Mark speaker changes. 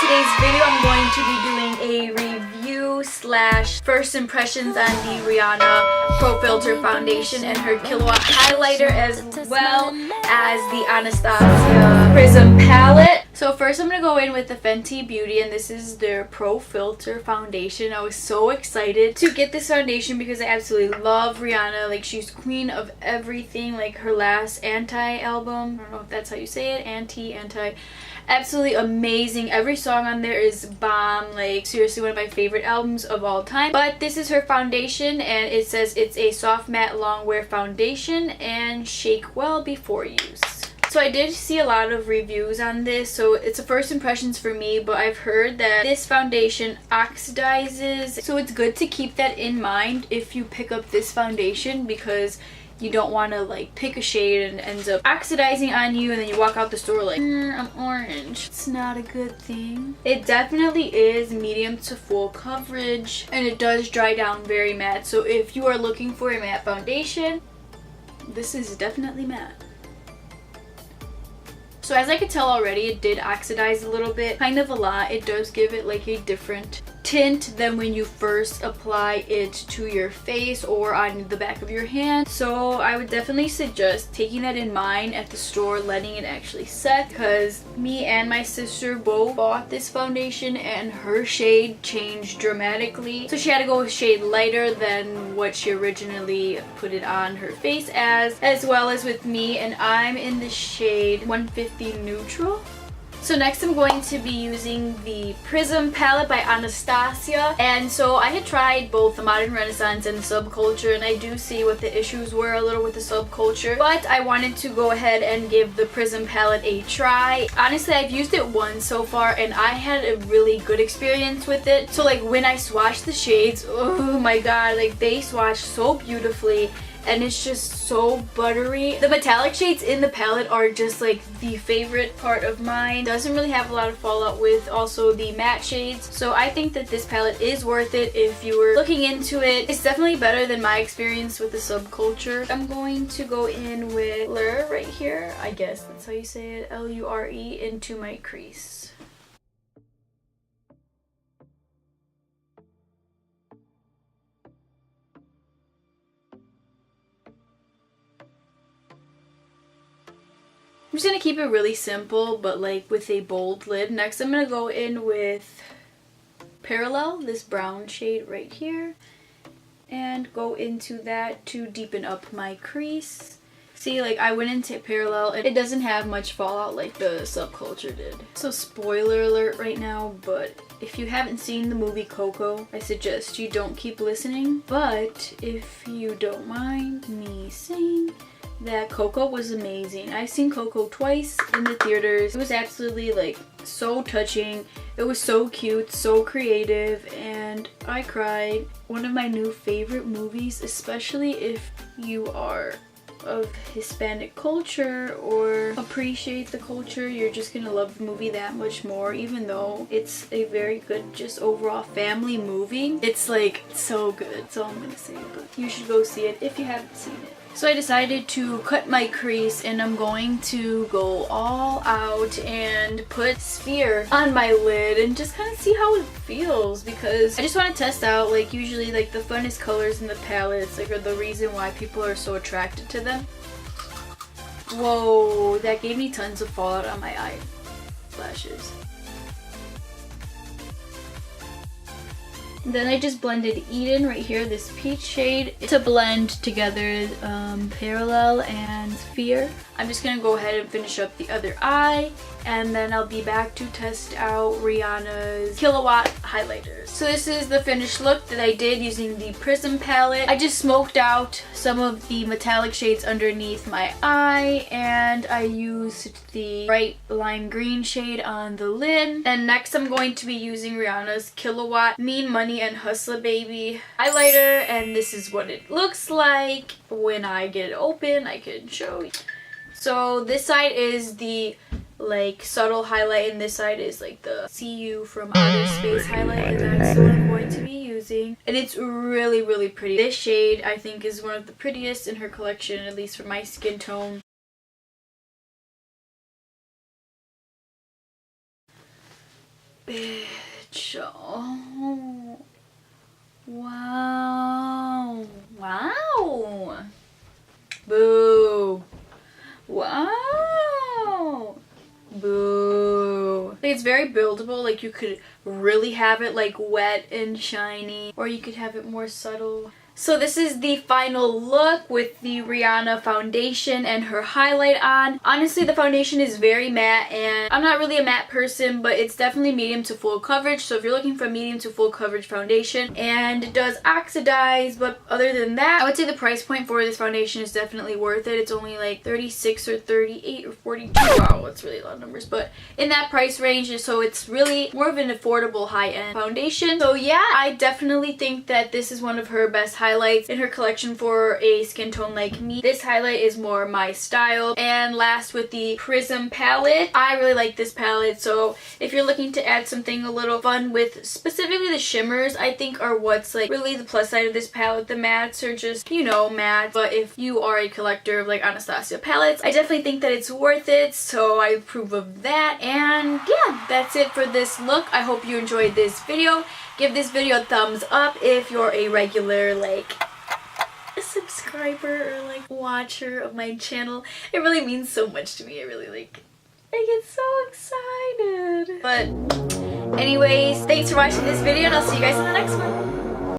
Speaker 1: today's video I'm going to be doing a review slash first impressions on the Rihanna Pro Filt'r foundation and her Killawatt highlighter, as well as the Anastasia Prism Palette. So first I'm going to go in with the Fenty Beauty, and this is their Pro Filt'r foundation. I was so excited to get this foundation because I absolutely love Rihanna. Like, she's queen of everything. Like, her last Anti album, I don't know if that's how you say it, Anti, absolutely amazing. Every song on there is bomb. Like, seriously, one of my favorite albums of all time. But this is her foundation, and it says it's a soft matte long wear foundation and shake well before use. So I did see a lot of reviews on this, so it's a first impressions for me, but I've heard that this foundation oxidizes, so it's good to keep that in mind if you pick up this foundation, because you don't want to like pick a shade and it ends up oxidizing on you and then you walk out the store like, I'm orange. It's not a good thing. It definitely is medium to full coverage, and it does dry down very matte. So if you are looking for a matte foundation, this is definitely matte. So as I could tell already, it did oxidize a little bit, kind of a lot. It does give it like a different tint than when you first apply it to your face or on the back of your hand. So I would definitely suggest taking that in mind at the store, letting it actually set, because me and my sister both bought this foundation and her shade changed dramatically. So she had to go a shade lighter than what she originally put it on her face as well as with me, and I'm in the shade 150 Neutral. So next I'm going to be using the Prism palette by Anastasia, and so I had tried both the Modern Renaissance and the Subculture, and I do see what the issues were a little with the Subculture, but I wanted to go ahead and give the Prism palette a try. Honestly, I've used it once so far and I had a really good experience with it. So like when I swatched the shades, oh my god, like they swatched so beautifully. And it's just so buttery. The metallic shades in the palette are just like the favorite part of mine. Doesn't really have a lot of fallout with also the matte shades. So I think that this palette is worth it if you were looking into it. It's definitely better than my experience with the Subculture. I'm going to go in with Filt'r right here. I guess that's how you say it. L-U-R-E, into my crease. I'm just gonna keep it really simple, but like with a bold lid. Next I'm gonna go in with Parallel, this brown shade right here, and go into that to deepen up my crease. See, like I went into Parallel and it doesn't have much fallout like the Subculture did. So spoiler alert right now, but if you haven't seen the movie Coco, I suggest you don't keep listening. But if you don't mind me saying that, Coco was amazing. I've seen Coco twice in the theaters. It was absolutely like so touching. It was so cute, so creative, and I cried. One of my new favorite movies, especially if you are of Hispanic culture or appreciate the culture. You're just gonna love the movie that much more, even though it's a very good just overall family movie. It's like so good. That's all I'm gonna say, but you should go see it if you haven't seen it. So I decided to cut my crease, and I'm going to go all out and put Sphere on my lid and just kind of see how it feels, because I just want to test out, like, usually like the funnest colors in the palettes like are the reason why people are so attracted to them. Whoa, that gave me tons of fallout on my eyelashes. Then I just blended Eden right here, this peach shade, to blend together Parallel and Sphere. I'm just gonna go ahead and finish up the other eye, and then I'll be back to test out Rihanna's Killawatt highlighters. So this is the finished look that I did using the Prism palette. I just smoked out some of the metallic shades underneath my eye, and I used the bright lime green shade on the lid. And next I'm going to be using Rihanna's Killawatt Mean Money and Hustla Baby highlighter, and this is what it looks like. When I get it open, I can show you. So this side is the like subtle highlight, and this side is like the See You from Outer Space highlight, and that's what I'm going to be using. And it's really, really pretty. This shade I think is one of the prettiest in her collection, at least for my skin tone. bitch. Oh. Wow. Wow. Boo. Wow. Boo. Like, it's very buildable. Like, you could really have it like wet and shiny, or you could have it more subtle. So this is the final look with the Rihanna foundation and her highlight on. Honestly, the foundation is very matte, and I'm not really a matte person, but it's definitely medium to full coverage. So if you're looking for a medium to full coverage foundation, and it does oxidize, but other than that, I would say the price point for this foundation is definitely worth it. It's only like 36 or 38 or 42. Wow, that's really a lot of numbers, but in that price range, so it's really more of an affordable high-end foundation. So yeah, I definitely think that this is one of her best highlights in her collection for a skin tone like me. This highlight is more my style. And last, with the Prism palette, I really like this palette. So if you're looking to add something a little fun with specifically the shimmers, I think are what's like really the plus side of this palette. The mattes are just, you know, matte. But if you are a collector of like Anastasia palettes, I definitely think that it's worth it. So I approve of that. And yeah, that's it for this look. I hope you enjoyed this video. Give this video a thumbs up if you're a regular like a subscriber or like watcher of my channel. It really means so much to me. I get so excited. But anyways, thanks for watching this video, and I'll see you guys in the next one.